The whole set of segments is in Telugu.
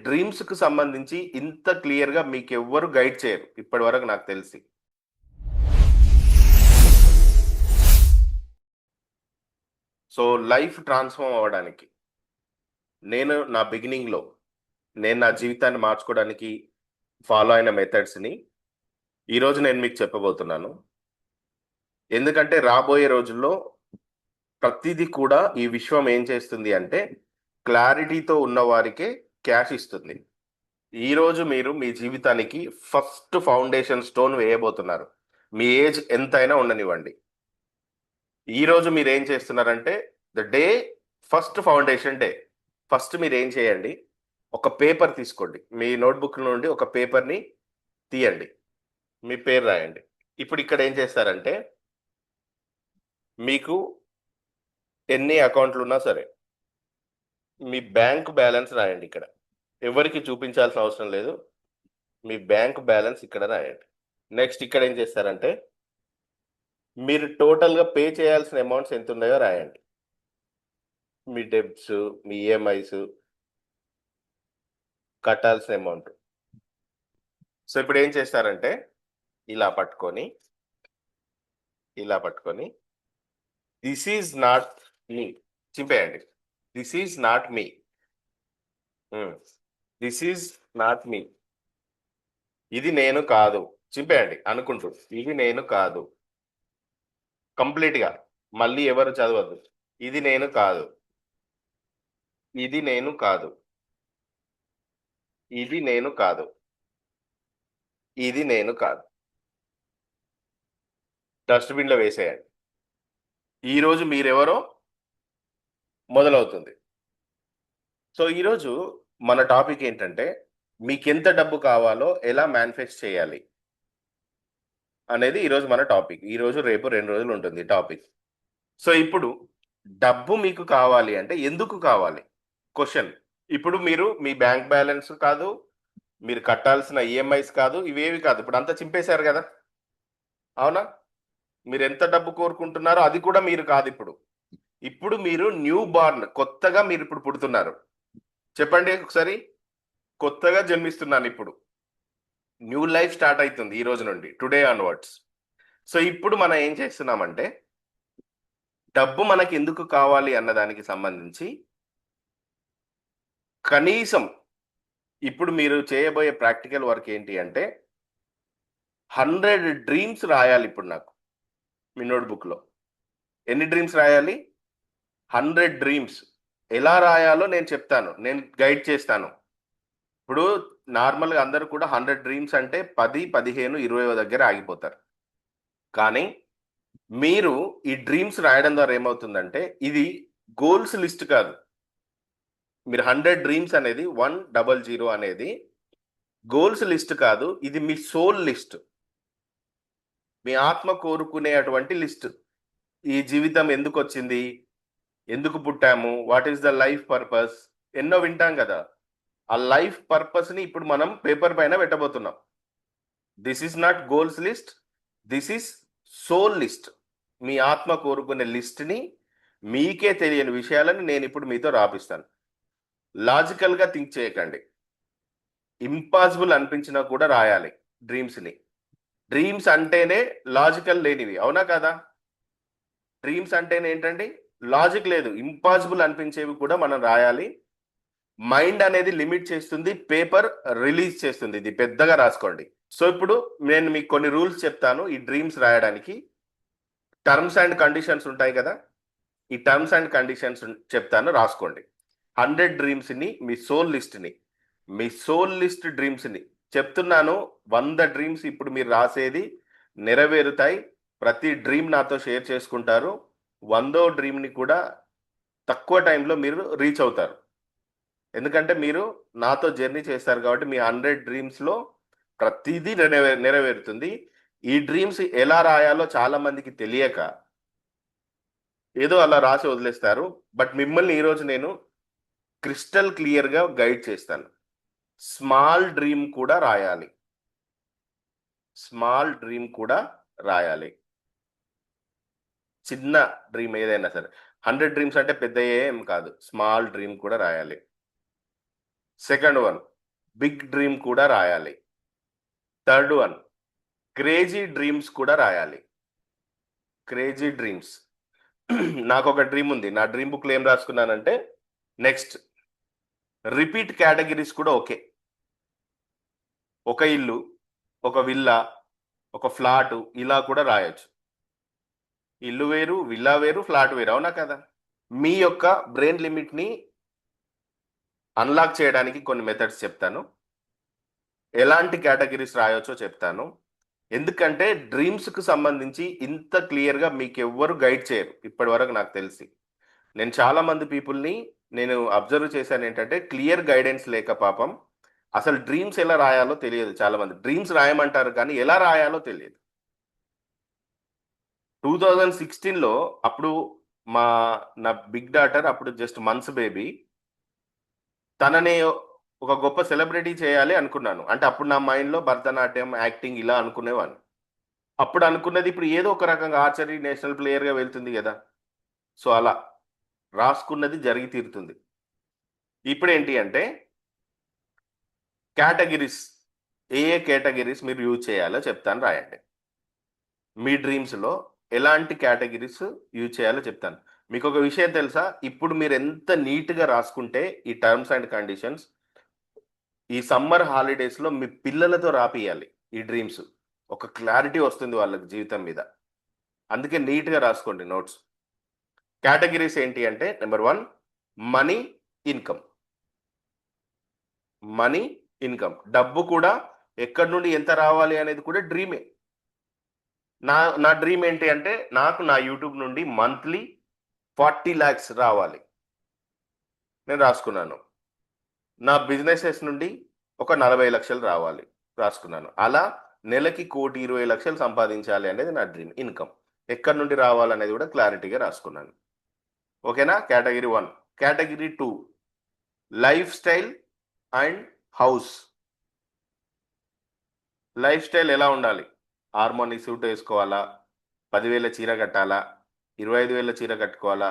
డ్రీమ్స్‌కి సంబంధించి ఇంత క్లియర్‌గా మీకెవ్వరు గైడ్ చేయరు ఇప్పటివరకు నాకు తెలిసి. సో, లైఫ్ ట్రాన్స్‌ఫార్మ్ అవ్వడానికి నేను నా బిగినింగ్‌లో నేను నా జీవితాన్ని మార్చుకోవడానికి ఫాలో అయిన మెథడ్స్‌ని ఈరోజు నేను మీకు చెప్పబోతున్నాను. ఎందుకంటే రాబోయే రోజుల్లో ప్రతీదీ కూడా ఈ విశ్వం ఏం చేస్తుంది అంటే క్లారిటీతో ఉన్నవారికే క్యాష్ ఇస్తుంది. ఈరోజు మీరు మీ జీవితానికి ఫస్ట్ ఫౌండేషన్ స్టోన్ వేయబోతున్నారు. మీ ఏజ్ ఎంతైనా ఉండనివ్వండి. ఈరోజు మీరేం చేస్తున్నారంటే the day first foundation day. First మీరేం చేయండి, ఒక పేపర్ తీసుకోండి. మీ నోట్‌బుక్ నుండి ఒక పేపర్‌ని తీయండి. మీ పేరు రాయండి. ఇప్పుడు ఇక్కడ ఏం చేస్తారంటే, మీకు ఎన్ని అకౌంట్లున్నా సరే, మీ బ్యాంక్ బ్యాలెన్స్ రాయండి ఇక్కడ. ఎవరికీ చూపించాల్సిన అవసరం లేదు. మీ బ్యాంక్ బ్యాలెన్స్ ఇక్కడ రాయండి. నెక్స్ట్ ఇక్కడ ఏం చేస్తారంటే, మీరు టోటల్‌గా పే చేయాల్సిన అమౌంట్స్ ఎంతున్నాయో రాయండి. మీ డెబ్ట్స్, మీ ఈఎంఐస్ కట్టాల్సిన అమౌంట్. సో, ఇప్పుడేం చేస్తారంటే, ఇలా పట్టుకొని, ఇలా పట్టుకొని, దిస్ ఈజ్ నాట్ మీ చింపేయండి. This is not me. This is not me. ఇది నేను కాదు. చింపేయండి అనుకుంటూ. ఇది నేను కాదు. కంప్లీట్‌గా. మళ్ళీ ఎవరు చదవద్దు. ఇది నేను కాదు. ఇది నేను కాదు. ఇది నేను కాదు. ఇది నేను కాదు. డస్ట్‌బిన్‌లో వేసేయండి. ఈరోజు మీరెవరో మొదలవుతుంది. సో, ఈరోజు మన టాపిక్ ఏంటంటే, మీకెంత డబ్బు కావాలో ఎలా మేనిఫెస్ట్ చేయాలి అనేది ఈరోజు మన టాపిక్. ఈరోజు, రేపు 2 రోజులు ఉంటుంది టాపిక్. సో, ఇప్పుడు డబ్బు మీకు కావాలి అంటే ఎందుకు కావాలి? క్వెషన్. ఇప్పుడు మీరు మీ బ్యాంక్ బ్యాలెన్స్ కాదు, మీరు కట్టాల్సిన ఈఎంఐస్ కాదు, ఇవేవి కాదు. ఇప్పుడంతా చింపేశారు గదా! అవునా? మీరెంత డబ్బు కోరుకుంటున్నారో అది కూడా మీరు కాదిప్పుడు. ఇప్పుడు మీరు న్యూ బార్న్ కొత్తగా మీరిప్పుడు పుడుతున్నారు. చెప్పండి ఒకసారి. కొత్తగా జన్మిస్తున్నానిప్పుడు. న్యూ లైఫ్ స్టార్ట్ అయితుంది ఈ రోజు నుండి. Today onwards. సో, ఇప్పుడు మనం ఏం చేస్తున్నామంటే, డబ్బు మనకెందుకు కావాలి అన్నదానికి సంబంధించి కనీసం ఇప్పుడు మీరు చేయబోయే ప్రాక్టికల్ వర్క్ ఏంటి అంటే 100 డ్రీమ్స్ రాయాలిప్పుడు నాకు మీ నోట్‌బుక్‌లో. ఎన్ని డ్రీమ్స్ రాయాలి? 100 డ్రీమ్స్. ఎలా రాయాలో నేను చెప్తాను. నేను గైడ్ చేస్తాను. ఇప్పుడు నార్మల్‌గా అందరూ కూడా 100 డ్రీమ్స్ అంటే 10, 15, 20 దగ్గర ఆగిపోతారు. కానీ మీరు ఈ డ్రీమ్స్ రాయడం ద్వారా ఏమవుతుందంటే ఇది గోల్స్ లిస్ట్ కాదు. మీరు 100 డ్రీమ్స్ అనేది 100 అనేది గోల్స్ లిస్ట్ కాదు. ఇది మీ సోల్ లిస్ట్. మీ ఆత్మ కోరుకునే అటువంటి లిస్ట్. ఈ జీవితం ఎందుకొచ్చింది? ఎందుకు పుట్టాము? What is the life purpose? ఎన్నో వింటాం గదా! ఆ లైఫ్ పర్పస్‌ని ఇప్పుడు మనం పేపర్ పైన పెట్టబోతున్నాం. This is not goals list. This is soul list. మీ ఆత్మ కోరుకునే లిస్ట్‌ని మీకే తెలియని విషయాలను నేనిప్పుడు మీతో రాపిస్తాను. లాజికల్‌గా థింక్ చేయకండి. ఇంపాసిబుల్ అనిపించినా కూడా రాయాలి డ్రీమ్స్‌ని. డ్రీమ్స్ అంటేనే లాజికల్ లేనివి. అవునా కాదా? డ్రీమ్స్ అంటేనే ఏంటండి? లాజిక్ లేదు. ఇంపాసిబుల్ అనిపించేవి కూడా మనం రాయాలి. మైండ్ అనేది లిమిట్ చేస్తుంది. పేపర్ రిలీజ్ చేస్తుంది. ఇది పెద్దగా రాసుకోండి. సో, ఇప్పుడు నేను మీకు కొన్ని రూల్స్ చెప్తాను ఈ డ్రీమ్స్ రాయడానికి. టర్మ్స్ అండ్ కండిషన్స్ ఉంటాయి కదా! ఈ టర్మ్స్ అండ్ కండిషన్స్ చెప్తాను రాసుకోండి. 100 డ్రీమ్స్‌ని మీ సోల్ లిస్ట్ డ్రీమ్స్‌ని చెప్తున్నాను. 100 డ్రీమ్స్ ఇప్పుడు మీరు రాసేది నెరవేరుతాయి. ప్రతి డ్రీమ్ నాతో షేర్ చేసుకుంటారు. 100వ డ్రీమ్‌ని కూడా తక్కువ టైంలో మీరు రీచ్ అవుతారు. ఎందుకంటే మీరు నాతో జర్నీ చేస్తారు కాబట్టి మీ 100 డ్రీమ్స్‌లో ప్రతీదీ నెరవేరుతుంది. ఈ డ్రీమ్స్ ఎలా రాయాలో చాలా మందికి తెలియక ఏదో అలా రాసి వదిలేస్తారు. బట్ మిమ్మల్ని ఈరోజు నేను క్రిస్టల్ క్లియర్‌గా గైడ్ చేస్తాను. స్మాల్ డ్రీమ్ కూడా రాయాలి. స్మాల్ డ్రీమ్ కూడా రాయాలి. చిన్న డ్రీమ్ ఏదైనా సరే. 100 డ్రీమ్స్ అంటే పెద్దయేం కాదు. స్మాల్ డ్రీమ్ కూడా రాయాలి. Second one. బిగ్ డ్రీమ్ కూడా రాయాలి. థర్డ్ వన్, క్రేజీ డ్రీమ్స్ కూడా రాయాలి. Crazy dreams. నాకు ఒక డ్రీమ్ ఉంది. నా డ్రీమ్ బుక్లో ఏం రాసుకున్నానంటే, నెక్స్ట్ రిపీట్ కేటగిరీస్ కూడా ఓకే. ఒక ఇల్లు, ఒక విల్లా, ఒక ఫ్లాట్, ఇలా కూడా రాయొచ్చు. ఇల్లు వేరు, విల్లా వేరు, ఫ్లాట్ వేరు, అవునా కదా? మీ యొక్క బ్రెయిన్ లిమిట్ని అన్లాక్ చేయడానికి కొన్ని మెథడ్స్ చెప్తాను. ఎలాంటి కేటగిరీస్ రాయొచ్చో చెప్తాను. ఎందుకంటే డ్రీమ్స్కి సంబంధించి ఇంత క్లియర్గా మీకు ఎవ్వరు గైడ్ చేయరు ఇప్పటి వరకు నాకు తెలిసి. నేను చాలా మంది పీపుల్ని నేను అబ్జర్వ్ చేశాను, ఏంటంటే క్లియర్ గైడెన్స్ లేక పాపం అసలు డ్రీమ్స్ ఎలా రాయాలో తెలియదు. చాలా మంది డ్రీమ్స్ రాయమంటారు కానీ ఎలా రాయాలో తెలియదు. 2016లో అప్పుడు నా బిగ్ డాటర్ అప్పుడు జస్ట్ మంత్స్ బేబీ, తనని ఒక గొప్ప సెలబ్రిటీ చేయాలి అనుకున్నాను. అంటే అప్పుడు నా మైండ్లో భరతనాట్యం, యాక్టింగ్ ఇలా అనుకునేవాడిని. అప్పుడు అనుకున్నది ఇప్పుడు ఏదో ఒక రకంగా ఆర్చరీ నేషనల్ ప్లేయర్గా వెళ్తుంది కదా. సో అలా రాసుకున్నది జరిగి తీరుతుంది. ఇప్పుడు ఏంటి అంటే కేటగిరీస్, ఏ కేటగిరీస్ మీరు యూజ్ చేయాలో చెప్తాను, రాయండి. మీ డ్రీమ్స్లో ఎలాంటి కేటగిరీస్ యూజ్ చేయాలో చెప్తాను. మీకు ఒక విషయం తెలుసా, ఇప్పుడు మీరు ఎంత నీట్గా రాసుకుంటే ఈ టర్మ్స్ అండ్ కండిషన్స్, ఈ సమ్మర్ హాలిడేస్లో మీ పిల్లలతో రాపియాలి ఈ డ్రీమ్స్. ఒక క్లారిటీ వస్తుంది వాళ్ళకి జీవితం మీద. అందుకే నీట్గా రాసుకోండి నోట్స్. కేటగిరీస్ ఏంటి అంటే, number 1 money, income. Money, income, డబ్బు కూడా ఎక్కడి నుండి ఎంత రావాలి అనేది కూడా డ్రీమే. నా డ్రీమ్ ఏంటి అంటే, నాకు నా యూట్యూబ్ నుండి మంత్లీ 40 lakhs రావాలి, నేను రాసుకున్నాను. నా బిజినెసెస్ నుండి ఒక 40 లక్షలు రావాలి, రాసుకున్నాను. అలా నెలకి 1,20,00,000 సంపాదించాలి అనేది నా డ్రీమ్. ఇన్కమ్ ఎక్కడి నుండి రావాలనేది కూడా క్లారిటీగా రాసుకున్నాను. ఓకేనా? Category 1. Category 2 life style and house. Life style ఎలా ఉండాలి? హార్మోని సూట్ వేసుకోవాలా, 10,000 చీర కట్టాలా, 25,000 చీర కట్టుకోవాలా,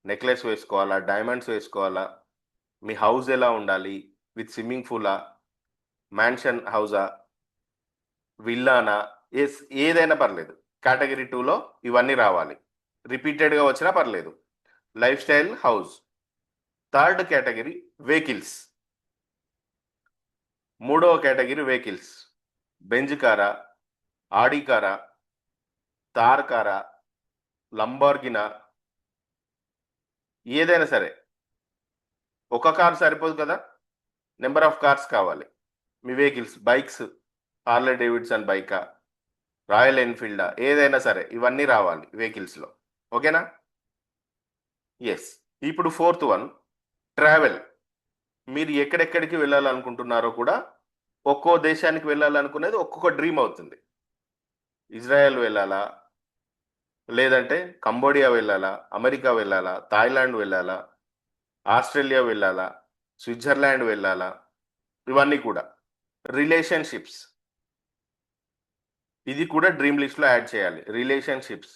నెక్లెస్ వేసుకోవాలా, డైమండ్స్ వేసుకోవాలా, మీ హౌస్ ఎలా ఉండాలి, విత్ స్విమ్మింగ్ పూలా, మ్యాన్షన్ హౌసా, విల్లానా, ఏదైనా పర్లేదు. కేటగిరీ 2లో ఇవన్నీ రావాలి, రిపీటెడ్గా వచ్చినా పర్లేదు. Life style, house. Third category vehicles. మూడవ కేటగిరీ వెహికల్స్. బెంజ్ కారా, ఆడి కారా, తార్ కారా, లంబార్గినా, ఏదైనా సరే. ఒక కార్ సరిపోదు కదా, నెంబర్ ఆఫ్ కార్స్ కావాలి. మీ వెహికల్స్, బైక్స్, హార్లే డేవిడ్సన్ బైకా, రాయల్ ఎన్ఫీల్డా, ఏదైనా సరే ఇవన్నీ రావాలి వెహికల్స్లో. ఓకేనా? ఎస్. ఇప్పుడు ఫోర్త్ వన్, ట్రావెల్. మీరు ఎక్కడెక్కడికి వెళ్ళాలనుకుంటున్నారో కూడా, ఒక్కో దేశానికి వెళ్ళాలనుకునేది ఒక్కొక్క డ్రీమ్ అవుతుంది. ఇజ్రాయెల్ వెళ్ళాలా, లేదంటే కంబోడియా వెళ్ళాలా, అమెరికా వెళ్ళాలా, థాయిలాండ్ వెళ్ళాలా, ఆస్ట్రేలియా వెళ్ళాలా, స్విట్జర్లాండ్ వెళ్ళాలా, ఇవన్నీ కూడా. రిలేషన్షిప్స్, ఇది కూడా డ్రీమ్ లిస్ట్లో యాడ్ చేయాలి. రిలేషన్షిప్స్,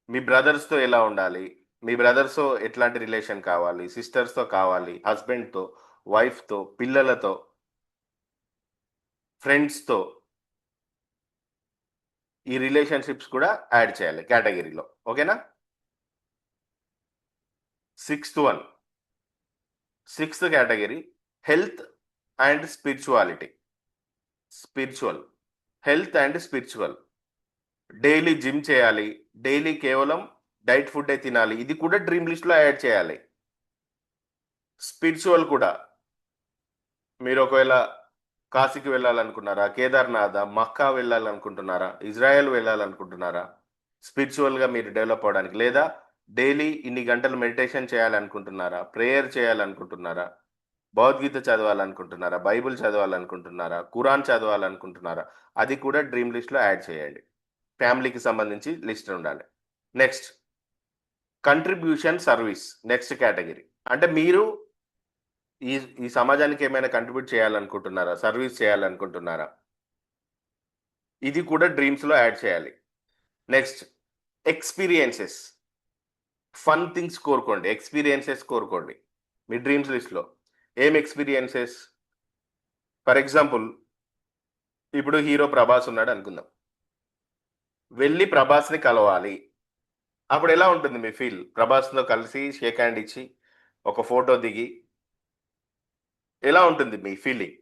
మీ బ్రదర్స్తో ఎలా ఉండాలి, మీ బ్రదర్స్తో ఎట్లాంటి రిలేషన్ కావాలి, సిస్టర్స్తో కావాలి, హస్బెండ్తో, వైఫ్తో, పిల్లలతో, ఫ్రెండ్స్తో, ఈ రిలేషన్షిప్స్ కూడా యాడ్ చేయాలి కేటగిరీలో. ఓకేనా? Sixth category health and spirituality. Spiritual, health and spiritual. Daily gym చేయాలి, డైలీ కేవలం డైట్ ఫుడ్ తినాలి, ఇది కూడా డ్రీమ్ లిస్ట్లో యాడ్ చేయాలి. స్పిరిచువల్ కూడా, మీరు ఒకవేళ కాశీకి వెళ్ళాలనుకున్నారా, కేదార్నాథ్, మక్కా వెళ్ళాలనుకుంటున్నారా, ఇజ్రాయెల్ వెళ్ళాలనుకుంటున్నారా, స్పిరిచువల్గా మీరు డెవలప్ అవడానికి, లేదా డైలీ ఇన్ని గంటలు మెడిటేషన్ చేయాలనుకుంటున్నారా, ప్రేయర్ చేయాలనుకుంటున్నారా, భగవద్గీత చదవాలనుకుంటున్నారా, బైబిల్ చదవాలనుకుంటున్నారా, ఖురాన్ చదవాలనుకుంటున్నారా, అది కూడా డ్రీమ్ లిస్ట్లో యాడ్ చేయండి. ఫ్యామిలీకి సంబంధించి లిస్ట్ ఉండాలి. Next contribution service, next category. అంటే మీరు ఈ ఈ సమాజానికి ఏమైనా కంట్రిబ్యూట్ చేయాలనుకుంటున్నారా, సర్వీస్ చేయాలనుకుంటున్నారా, ఇది కూడా డ్రీమ్స్లో యాడ్ చేయాలి. నెక్స్ట్ ఎక్స్పీరియన్సెస్, ఫన్ థింగ్స్ కోరుకోండి, ఎక్స్పీరియన్సెస్ కోరుకోండి మీ డ్రీమ్స్ లిస్ట్లో. ఏం ఎక్స్పీరియన్సెస్? ఫర్ ఎగ్జాంపుల్ ఇప్పుడు హీరో ప్రభాస్ ఉన్నాడు అనుకుందాం. వెళ్ళి ప్రభాస్ని కలవాలి. అప్పుడు ఎలా ఉంటుంది మీ ఫీల్? ప్రభాస్‌తో కలిసి షేక్ హ్యాండ్ ఇచ్చి, ఒక ఫోటో దిగి ఎలా ఉంటుంది మీ ఫీలింగ్?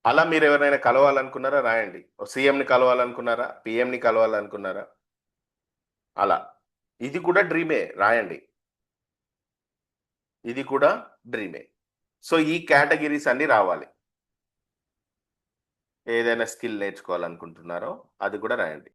అలా మీరెవరినైనా కలవాలనుకున్నారా? రాయండి. ఓ సీఎంని కలవాలనుకున్నారా? పీఎంని కలవాలనుకున్నారా? అలా. ఇది కూడా డ్రీమే రాయండి. ఇది కూడా డ్రీమే. సో, ఈ కేటగరీస్ అన్నీ రావాలి. ఏదైనా స్కిల్ నేర్చుకోవాలనుకుంటున్నారో అది కూడా రాయండి.